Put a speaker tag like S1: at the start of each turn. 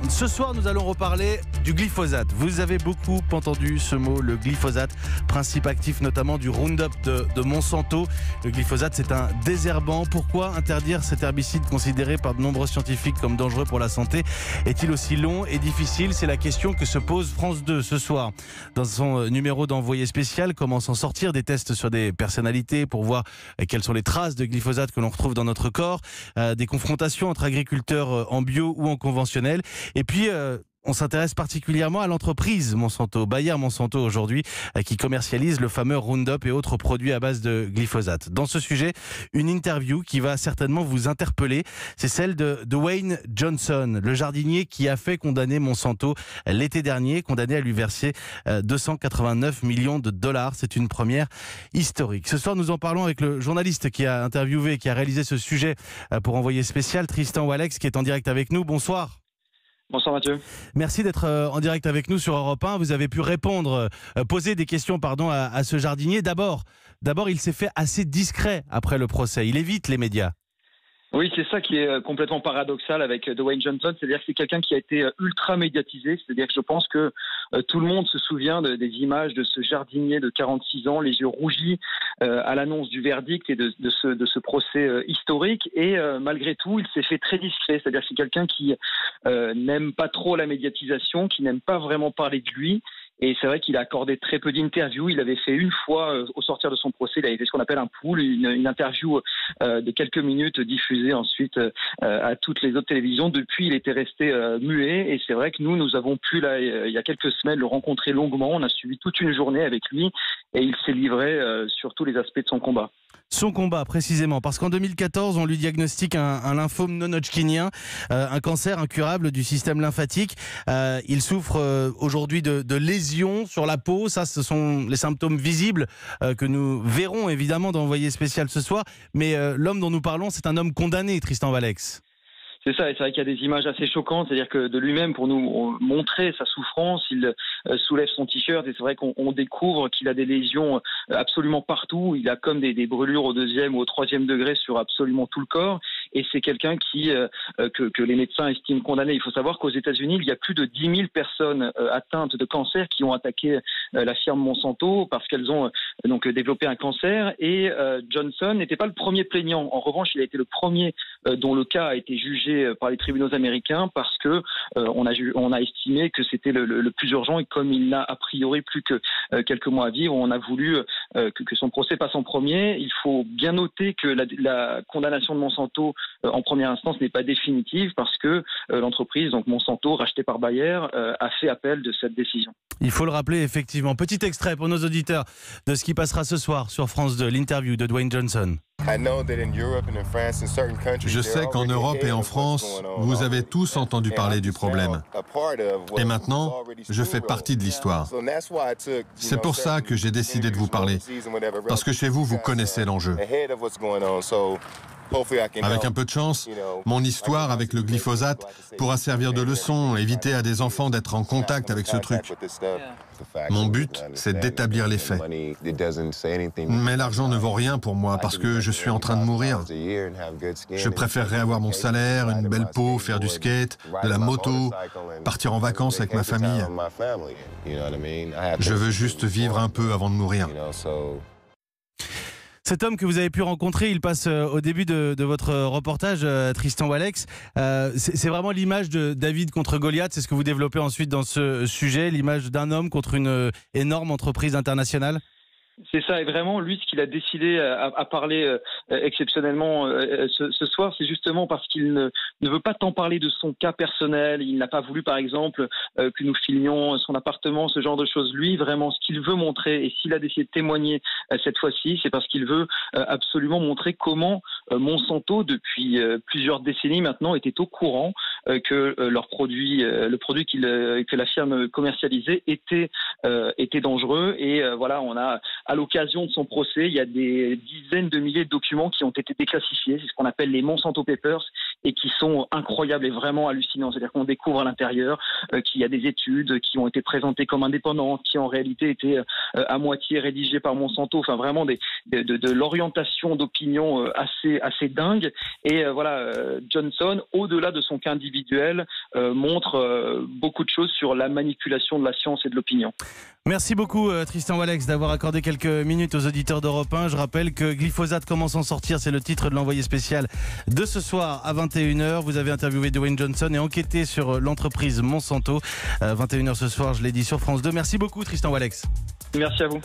S1: Ce soir, nous allons reparler du glyphosate. Vous avez beaucoup entendu ce mot, le glyphosate, principe actif notamment du Roundup de Monsanto. Le glyphosate, c'est un désherbant. Pourquoi interdire cet herbicide considéré par de nombreux scientifiques comme dangereux pour la santé est-il aussi long et difficile? C'est la question que se pose France 2 ce soir. Dans son numéro d'envoyé spécial, comment s'en sortir des tests sur des personnalités pour voir quelles sont les traces de glyphosate que l'on retrouve dans notre corps, des confrontations entre agriculteurs en bio ou en conventionnel. Et puis, on s'intéresse particulièrement à l'entreprise Monsanto, Bayer Monsanto aujourd'hui, qui commercialise le fameux Roundup et autres produits à base de glyphosate. Dans ce sujet, une interview qui va certainement vous interpeller, c'est celle de Dwayne Johnson, le jardinier qui a fait condamner Monsanto l'été dernier, condamné à lui verser 289 millions de dollars. C'est une première historique. Ce soir, nous en parlons avec le journaliste qui a interviewé, qui a réalisé ce sujet pour Envoyé spécial, Tristan Walex, qui est en direct avec nous. Bonsoir.
S2: Bonsoir Mathieu.
S1: Merci d'être en direct avec nous sur Europe 1. Vous avez pu répondre, poser des questions à ce jardinier. D'abord, il s'est fait assez discret après le procès. Il évite les médias.
S2: Oui, c'est ça qui est complètement paradoxal avec Dwayne Johnson, c'est-à-dire que c'est quelqu'un qui a été ultra médiatisé, c'est-à-dire que je pense que tout le monde se souvient des images de ce jardinier de 46 ans, les yeux rougis à l'annonce du verdict et de ce procès historique, et malgré tout, il s'est fait très discret, c'est-à-dire que c'est quelqu'un qui n'aime pas trop la médiatisation, qui n'aime pas vraiment parler de lui. Et c'est vrai qu'il a accordé très peu d'interviews. Il avait fait une fois, au sortir de son procès, il avait fait ce qu'on appelle un pool, une interview de quelques minutes diffusée ensuite à toutes les autres télévisions. Depuis, il était resté muet. Et c'est vrai que nous avons pu, là, il y a quelques semaines, le rencontrer longuement. On a suivi toute une journée avec lui et il s'est livré sur tous les aspects de son combat.
S1: Son combat, précisément, parce qu'en 2014, on lui diagnostique un lymphome non-hodgkinien, un cancer incurable du système lymphatique. Il souffre aujourd'hui de lésions sur la peau. Ça, ce sont les symptômes visibles que nous verrons évidemment dans Envoyé spécial ce soir. Mais l'homme dont nous parlons, c'est un homme condamné, Tristan Walex.
S2: C'est ça, et c'est vrai qu'il y a des images assez choquantes, c'est-à-dire que de lui-même, pour nous montrer sa souffrance, il soulève son t-shirt et c'est vrai qu'on découvre qu'il a des lésions absolument partout. Il a comme des brûlures au 2e ou au 3e degré sur absolument tout le corps. Et c'est quelqu'un que les médecins estiment condamné. Il faut savoir qu'aux États-Unis, il y a plus de 10 000 personnes atteintes de cancer qui ont attaqué la firme Monsanto parce qu'elles ont donc développé un cancer. Et Johnson n'était pas le premier plaignant. En revanche, il a été le premier dont le cas a été jugé par les tribunaux américains parce que on a estimé que c'était le plus urgent, et comme il n'a a priori plus que quelques mois à vivre, on a voulu que son procès passe en premier. Il faut bien noter que la condamnation de Monsanto en première instance n'est pas définitive parce que l'entreprise, donc Monsanto, rachetée par Bayer, a fait appel de cette décision.
S1: Il faut le rappeler effectivement. Petit extrait pour nos auditeurs de ce qui passera ce soir sur France 2, l'interview de Dwayne Johnson.
S3: Je sais qu'en Europe et en France, vous avez tous entendu parler du problème. Et maintenant, je fais partie de l'histoire. C'est pour ça que j'ai décidé de vous parler. Parce que chez vous, vous connaissez l'enjeu. Avec un peu de chance, mon histoire avec le glyphosate pourra servir de leçon, éviter à des enfants d'être en contact avec ce truc. Mon but, c'est d'établir les faits. Mais l'argent ne vaut rien pour moi parce que je suis en train de mourir. Je préférerais avoir mon salaire, une belle peau, faire du skate, de la moto, partir en vacances avec ma famille. Je veux juste vivre un peu avant de mourir.
S1: Cet homme que vous avez pu rencontrer, il passe au début de votre reportage, Tristan Walex. C'est vraiment l'image de David contre Goliath. C'est ce que vous développez ensuite dans ce sujet, l'image d'un homme contre une énorme entreprise internationale.
S2: C'est ça, et vraiment, lui, ce qu'il a décidé à parler exceptionnellement ce soir, c'est justement parce qu'il ne veut pas tant parler de son cas personnel. Il n'a pas voulu, par exemple, que nous filmions son appartement, ce genre de choses. Lui, vraiment, ce qu'il veut montrer, et s'il a décidé de témoigner cette fois-ci, c'est parce qu'il veut absolument montrer comment Monsanto, depuis plusieurs décennies maintenant, était au courant que leur produit, le produit que la firme commercialisait était dangereux. Et voilà, on a, à l'occasion de son procès, il y a des dizaines de milliers de documents qui ont été déclassifiés. C'est ce qu'on appelle les Monsanto Papers, et qui sont incroyables et vraiment hallucinants. C'est-à-dire qu'on découvre à l'intérieur qu'il y a des études qui ont été présentées comme indépendantes, qui en réalité étaient à moitié rédigées par Monsanto. Enfin, vraiment de l'orientation d'opinion assez dingue. Et voilà, Johnson, au-delà de son cas individuel, montre beaucoup de choses sur la manipulation de la science et de l'opinion.
S1: Merci beaucoup Tristan Walex d'avoir accordé quelques minutes aux auditeurs d'Europe 1. Je rappelle que Glyphosate, comment s'en sortir, c'est le titre de l'envoyé spécial de ce soir à 21h. Vous avez interviewé Dwayne Johnson et enquêté sur l'entreprise Monsanto. 21h ce soir, je l'ai dit sur France 2. Merci beaucoup Tristan Walex.
S2: Merci à vous.